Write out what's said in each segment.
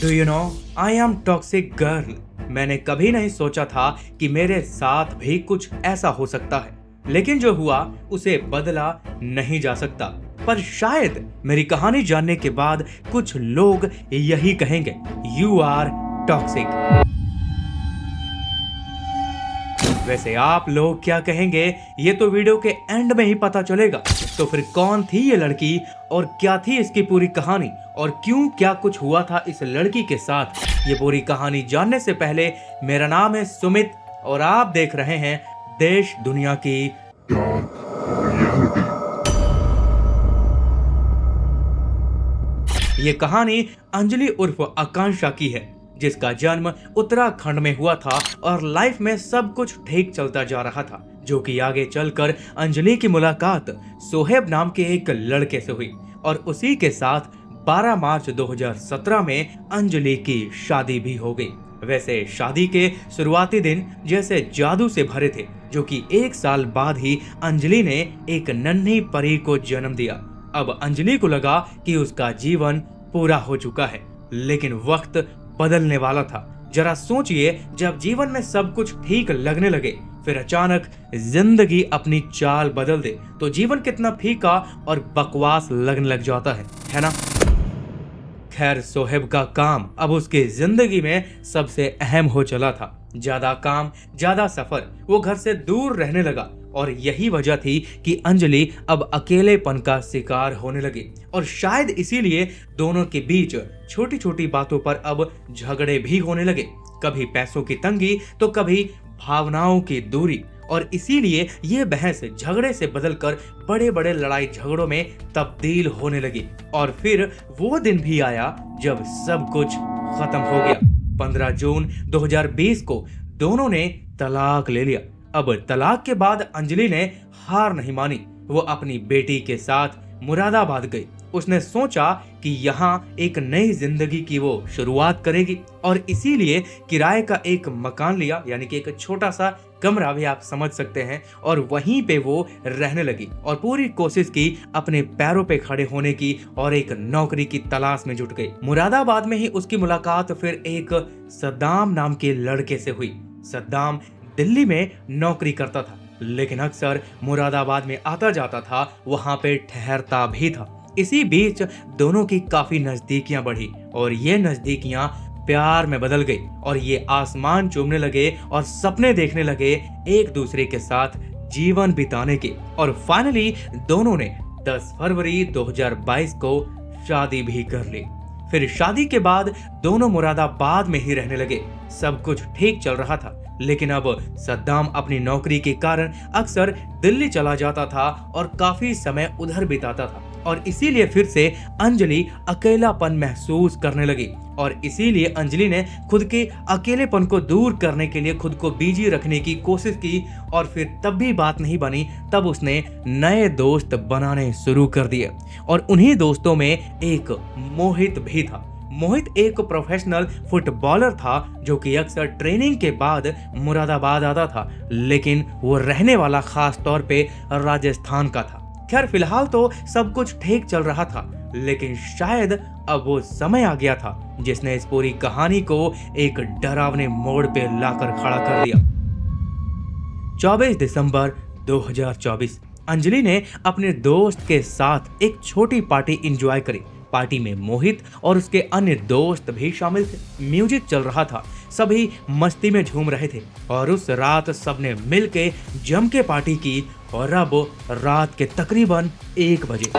Do you know I am toxic girl. मैंने कभी नहीं सोचा था कि मेरे साथ भी कुछ ऐसा हो सकता है, लेकिन जो हुआ उसे बदला नहीं जा सकता। पर शायद मेरी कहानी जानने के बाद कुछ लोग यही कहेंगे, यू आर टॉक्सिक। वैसे आप लोग क्या कहेंगे ये तो वीडियो के एंड में ही पता चलेगा। तो फिर कौन थी ये लड़की और क्या थी इसकी पूरी कहानी और क्यों क्या कुछ हुआ था इस लड़की के साथ, ये पूरी कहानी जानने से पहले मेरा नाम है सुमित और आप देख रहे हैं देश दुनिया की ये कहानी अंजलि उर्फ आकांक्षा की है, जिसका जन्म उत्तराखंड में हुआ था और लाइफ में सब कुछ ठीक चलता जा रहा था, जो कि आगे चलकर अंजलि की मुलाकात सोहेब नाम के एक लड़के से हुई और उसी के साथ 12 मार्च 2017 में अंजलि की शादी भी हो गई। वैसे शादी के शुरुआती दिन जैसे जादू से भरे थे, जो कि 1 साल बाद ही अंजलि ने एक नन्ही परी को जन्म दिया। अब अंजलि को लगा कि उसका जीवन पूरा हो चुका है, लेकिन वक्त बदलने वाला था। जरा सोचिए, जब जीवन में सब कुछ ठीक लगने लगे फिर अचानक जिंदगी अपनी चाल बदल दे तो जीवन कितना फीका और बकवास लगने लग जाता है ना। खैर, सोहेब का काम अब उसकी जिंदगी में सबसे अहम हो चला था। ज्यादा काम, ज्यादा सफर, वो घर से दूर रहने लगा और यही वजह थी कि अंजलि अब अकेलेपन का शिकार होने लगी और शायद इसीलिए दोनों के बीच छोटी छोटी बातों पर अब झगड़े भी होने लगे। कभी पैसों की तंगी तो कभी भावनाओं की दूरी, और इसीलिए ये बहस झगड़े से बदलकर बड़े बड़े लड़ाई झगड़ों में तब्दील होने लगी। और फिर वो दिन भी आया जब सब कुछ खत्म हो गया। 15 जून 2020 को दोनों ने तलाक ले लिया। अब तलाक के बाद अंजलि ने हार नहीं मानी, वो अपनी बेटी के साथ मुरादाबाद गई। उसने सोचा कि यहाँ एक नई जिंदगी की वो शुरुआत करेगी और इसीलिए किराए का एक मकान लिया, यानी कि एक छोटा सा कमरा भी आप समझ सकते हैं, और वहीं पे वो रहने लगी और पूरी कोशिश की अपने पैरों पे खड़े होने की और एक नौकरी की तलाश में जुट गई। मुरादाबाद में ही उसकी मुलाकात फिर एक सद्दाम नाम के लड़के से हुई। सद्दाम दिल्ली में नौकरी करता था, लेकिन अक्सर मुरादाबाद में आता जाता था, वहां पे ठहरता भी था। इसी बीच दोनों की काफी नजदीकियां बढ़ी और ये नजदीकियां प्यार में बदल गई और ये आसमान चूमने लगे और सपने देखने लगे एक दूसरे के साथ जीवन बिताने के। और फाइनली दोनों ने 10 फरवरी 2022 को शादी भी कर ली। फिर शादी के बाद दोनों मुरादाबाद में ही रहने लगे। सब कुछ ठीक चल रहा था, लेकिन अब सद्दाम अपनी नौकरी के कारण अक्सर दिल्ली चला जाता था और काफी समय उधर बिताता था और इसीलिए फिर से अंजलि अकेलापन महसूस करने लगी और इसीलिए अंजलि ने खुद के अकेलेपन को दूर करने के लिए खुद को बिजी रखने की कोशिश की और फिर तब भी बात नहीं बनी। तब उसने नए दोस्त बनाने शुरू कर दिए और उन्हीं दोस्तों में एक मोहित भी था। मोहित एक प्रोफेशनल फुटबॉलर था जो कि अक्सर ट्रेनिंग के बाद मुरादाबाद आता था, लेकिन वो रहने वाला खास तौर पे राजस्थान का था। खैर, फिलहाल तो सब कुछ ठीक चल रहा था, लेकिन शायद अब वो समय आ गया था जिसने इस पूरी कहानी को एक डरावने मोड़ पे लाकर खड़ा कर दिया। 24 दिसंबर 2024 अंजलि ने अपने दोस्त के साथ एक छोटी पार्टी एंजॉय करी। पार्टी में मोहित और उसके अन्य दोस्त भी शामिल थे। म्यूजिक चल रहा था, सभी मस्ती में झूम रहे थे और उस रात सबने मिलके जम के पार्टी की और अब रात के तकरीबन 1 बजे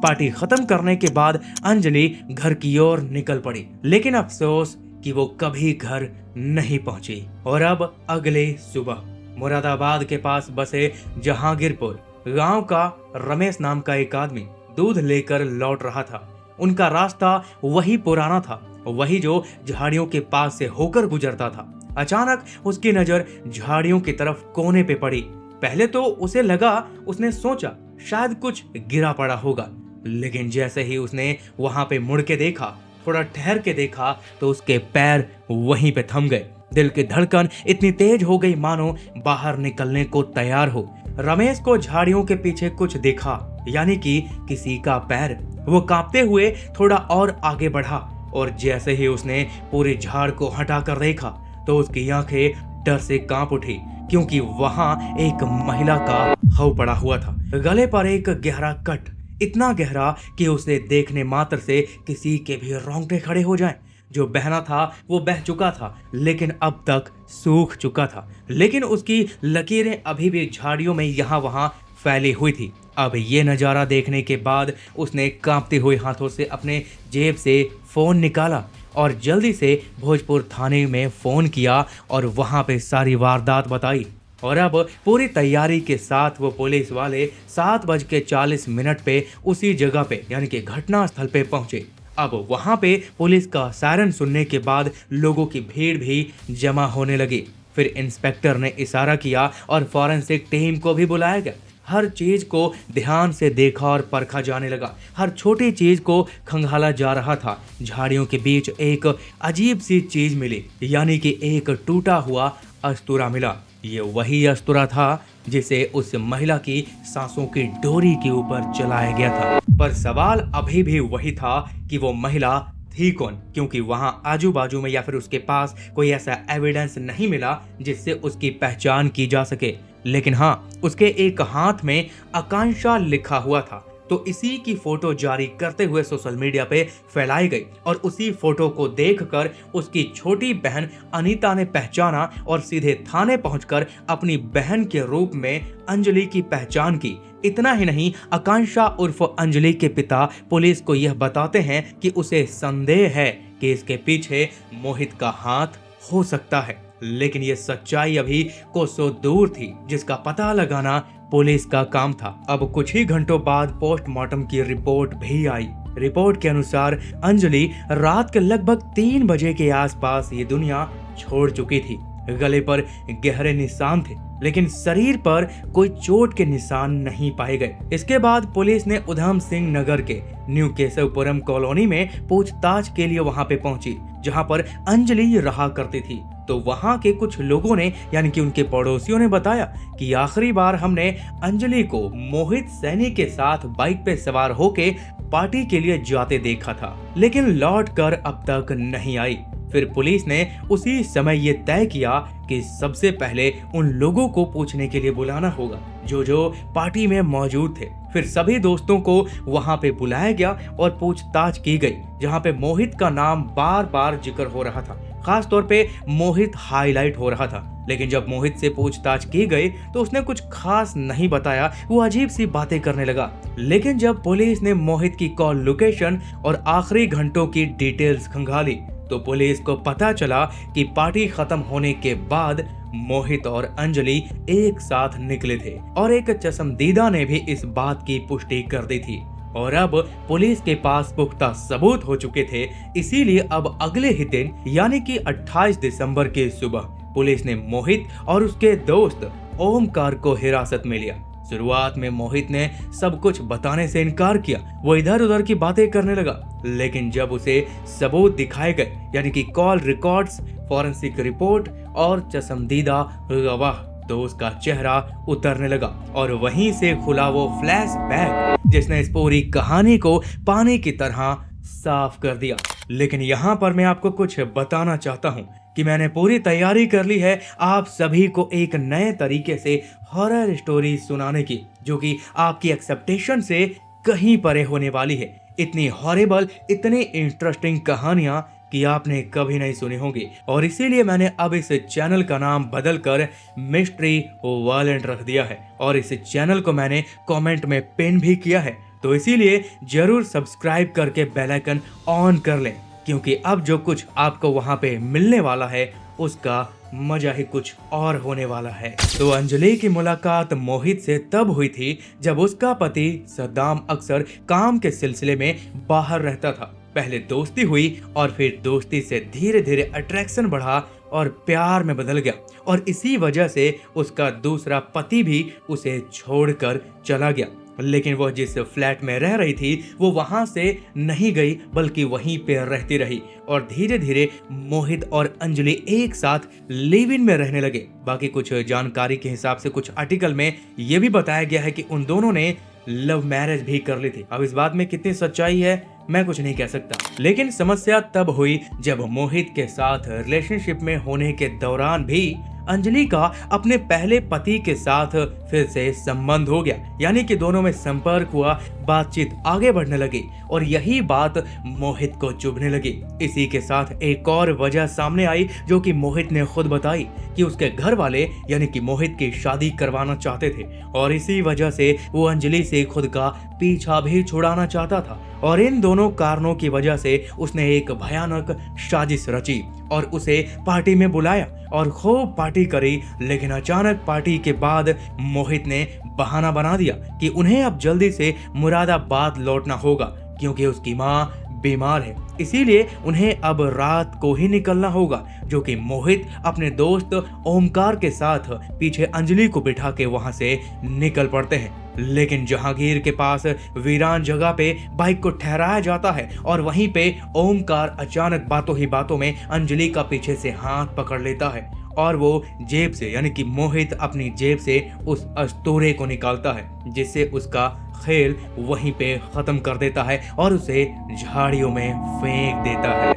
पार्टी खत्म करने के बाद अंजलि घर की ओर निकल पड़ी, लेकिन अफसोस कि वो कभी घर नहीं पहुंची। और अब अगले सुबह मुरादाबाद के पास बसे जहांगीरपुर गांव का रमेश नाम का एक आदमी दूध लेकर लौट रहा था। उनका रास्ता वही पुराना था, वही जो झाड़ियों के पास से होकर गुजरता था। अचानक उसकी नजर झाड़ियों की तरफ कोने पे पड़ी। पहले तो उसे लगा, उसने सोचा शायद कुछ गिरा पड़ा होगा, लेकिन जैसे ही उसने वहां पे मुड़ के देखा, थोड़ा ठहर के देखा, तो उसके पैर वहीं पे थम गए। दिल की धड़कन इतनी तेज हो गई मानो बाहर निकलने को तैयार हो। रमेश को झाड़ियों के पीछे कुछ दिखा, यानी कि किसी का पैर। वो कांपते हुए थोड़ा और आगे बढ़ा और जैसे ही उसने पूरे झाड़ को हटाकर देखा तो उसकी आंखें डर से कांप उठी, क्योंकि वहां एक महिला का हव पड़ा हुआ था। गले पर एक गहरा कट, इतना गहरा कि उसे देखने मात्र से किसी के भी रोंगटे खड़े हो जाएं। जो बहना था वो बह चुका था, लेकिन अब तक सूख चुका था, लेकिन उसकी लकीरें अभी भी झाड़ियों में यहाँ वहां फैली हुई थी। अब ये नज़ारा देखने के बाद उसने कांपते हुए हाथों से अपने जेब से फोन निकाला और जल्दी से भोजपुर थाने में फोन किया और वहां पे सारी वारदात बताई। और अब पूरी तैयारी के साथ वो पुलिस वाले 7:40 पे उसी जगह पे यानी कि घटना स्थल पे पहुंचे। अब वहां पे पुलिस का सायरन सुनने के बाद लोगों की भीड़ भी जमा होने लगी। फिर इंस्पेक्टर ने इशारा किया और फॉरेंसिक टीम को भी बुलाया गया। हर चीज को ध्यान से देखा और परखा जाने लगा। हर छोटी चीज को खंगाला जा रहा था। झाड़ियों के बीच एक अजीब सी चीज मिली, यानी कि एक टूटा हुआ अस्तूरा मिला। ये वही अस्तूरा था जिसे उस महिला की सांसों की डोरी के ऊपर चलाया गया था। पर सवाल अभी भी वही था कि वो महिला थी कौन, क्योंकि वहां आजू बाजू में या फिर उसके पास कोई ऐसा एविडेंस नहीं मिला जिससे उसकी पहचान की जा सके। लेकिन हाँ, उसके एक हाथ में आकांक्षा लिखा हुआ था। तो इसी की फोटो जारी करते हुए सोशल मीडिया पे फैलाई गई और उसी फोटो को देखकर उसकी छोटी बहन अनीता ने पहचाना और सीधे थाने पहुंचकर अपनी बहन के रूप में अंजलि की पहचान की। इतना ही नहीं, आकांक्षा उर्फ अंजलि के पिता पुलिस को यह बताते हैं कि उसे संदेह है कि इसके पीछे मोहित का हाथ हो सकता है। लेकिन यह सच्चाई अभी कोसों दूर थी, जिसका पता लगाना पुलिस का काम था। अब कुछ ही घंटों बाद पोस्टमार्टम की रिपोर्ट भी आई। रिपोर्ट के अनुसार अंजलि रात के लगभग 3 बजे के आसपास ये दुनिया छोड़ चुकी थी। गले पर गहरे निशान थे, लेकिन शरीर पर कोई चोट के निशान नहीं पाए गए। इसके बाद पुलिस ने उधम सिंह नगर के न्यू केशवपुरम कॉलोनी में पूछताछ के लिए वहां पे पहुंची, जहां पर अंजलि रहा करती थी। तो वहां के कुछ लोगों ने यानी कि उनके पड़ोसियों ने बताया कि आखिरी बार हमने अंजलि को मोहित सैनी के साथ बाइक पे सवार होके पार्टी के लिए जाते देखा था, लेकिन लौट कर अब तक नहीं आई। फिर पुलिस ने उसी समय ये तय किया कि सबसे पहले उन लोगों को पूछने के लिए बुलाना होगा जो पार्टी में मौजूद थे। फिर सभी दोस्तों को वहां पे बुलाया गया और पूछताछ की गई, जहां पे मोहित का नाम बार बार जिक्र हो रहा था। खास तौर पे मोहित हाईलाइट हो रहा था। लेकिन जब मोहित से पूछताछ की गई तो उसने कुछ खास नहीं बताया, वो अजीब सी बातें करने लगा। लेकिन जब पुलिस ने मोहित की कॉल लोकेशन और आखिरी घंटों की डिटेल्स खंगाली तो पुलिस को पता चला कि पार्टी खत्म होने के बाद मोहित और अंजलि एक साथ निकले थे और एक चश्मदीदा ने भी इस बात की पुष्टि कर दी थी। और अब पुलिस के पास पुख्ता सबूत हो चुके थे, इसीलिए अब अगले ही दिन यानी कि 28 दिसंबर की सुबह पुलिस ने मोहित और उसके दोस्त ओमकार को हिरासत में लिया। शुरुआत में मोहित ने सब कुछ बताने से इनकार किया, वो इधर उधर की बातें करने लगा। लेकिन जब उसे सबूत दिखाए गए यानी कि कॉल रिकॉर्ड्स, फॉरेंसिक रिपोर्ट और चश्मदीदा गवाह, तो उसका चेहरा उतरने लगा और वहीं से खुला वो फ्लैशबैक जिसने इस पूरी कहानी को पानी की तरह साफ कर दिया। लेकिन यहाँ पर मैं आपको कुछ बताना चाहता हूँ कि मैंने पूरी तैयारी कर ली है आप सभी को एक नए तरीके से हॉरर स्टोरी सुनाने की, जो कि आपकी एक्सपेक्टेशन से कहीं परे होने वाली है। इतनी हॉरिबल, इतनी इंटरेस्टिंग कहानियां कि आपने कभी नहीं सुनी होगी, और इसीलिए मैंने अब इस चैनल का नाम बदलकर मिस्ट्री वायलेंट रख दिया है और इस चैनल को मैंने कमेंट में पिन भी किया है। तो इसीलिए जरूर सब्सक्राइब करके बेल आइकन ऑन कर लें, क्योंकि अब जो कुछ आपको वहां पे मिलने वाला है उसका मजा ही कुछ और होने वाला है। तो अंजलि की मुलाकात मोहित से तब हुई थी जब उसका पति सद्दाम अक्सर काम के सिलसिले में बाहर रहता था। पहले दोस्ती हुई और फिर दोस्ती से धीरे धीरे अट्रैक्शन बढ़ा और प्यार में बदल गया, और इसी वजह से उसका दूसरा पति भी उसे छोड़कर चला गया। लेकिन वह जिस फ्लैट में रह रही थी वो वहां से नहीं गई, बल्कि वहीं पे रहती रही, और धीरे धीरे मोहित और अंजलि एक साथ लिव इन में रहने लगे। बाकी कुछ जानकारी के हिसाब से कुछ आर्टिकल में ये भी बताया गया है कि उन दोनों ने लव मैरिज भी कर ली थी। अब इस बात में कितनी सच्चाई है मैं कुछ नहीं कह सकता, लेकिन समस्या तब हुई जब मोहित के साथ रिलेशनशिप में होने के दौरान भी अंजलि का अपने पहले पति के साथ फिर से संबंध हो गया। यानी कि दोनों में संपर्क हुआ, बातचीत आगे बढ़ने लगी और यही बात मोहित को चुभने लगी। इसी के साथ एक और वजह सामने आई जो कि मोहित ने खुद बताई कि उसके घर वाले यानी कि मोहित की शादी करवाना चाहते थे और इसी वजह से वो अंजलि से खुद का पीछा भी छुड़ाना चाहता था। और इन दोनों कारणों की वजह से उसने एक भयानक साजिश रची और उसे पार्टी में बुलाया और खूब पार्टी करी। लेकिन अचानक पार्टी के बाद मोहित ने बहाना बना दिया कि उन्हें अब जल्दी से मुरादाबाद लौटना होगा क्योंकि उसकी माँ बीमार है, इसीलिए उन्हें अब रात को ही निकलना होगा। जो कि मोहित अपने दोस्त ओमकार के साथ पीछे अंजलि को बिठा के वहां से निकल पड़ते हैं। लेकिन जहांगीर के पास वीरान जगह पे बाइक को ठहराया जाता है और वहीं पे ओमकार अचानक बातों ही बातों में अंजलि का पीछे से हाथ पकड़ लेता है और वो जेब से यानी कि मोहित अपनी जेब से उस अस्तूरे को निकालता है जिससे उसका खेल वहीं पे खत्म कर देता है और उसे झाड़ियों में फेंक देता है।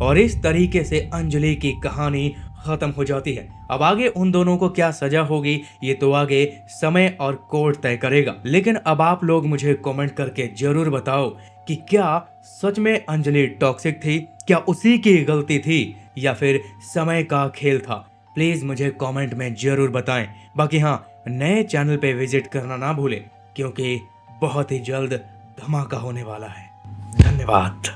और इस तरीके से अंजलि की कहानी खत्म हो जाती है। अब आगे उन दोनों को क्या सजा होगी ये तो आगे समय और कोर्ट तय करेगा, लेकिन अब आप लोग मुझे कमेंट करके जरूर बताओ कि क्या सच में अंजलि टॉक्सिक थी, क्या उसी की गलती थी या फिर समय का खेल था। प्लीज मुझे कमेंट में जरूर बताएं। बाकी हाँ, नए चैनल पे विजिट करना ना भूलें क्योंकि बहुत ही जल्द धमाका होने वाला है। धन्यवाद।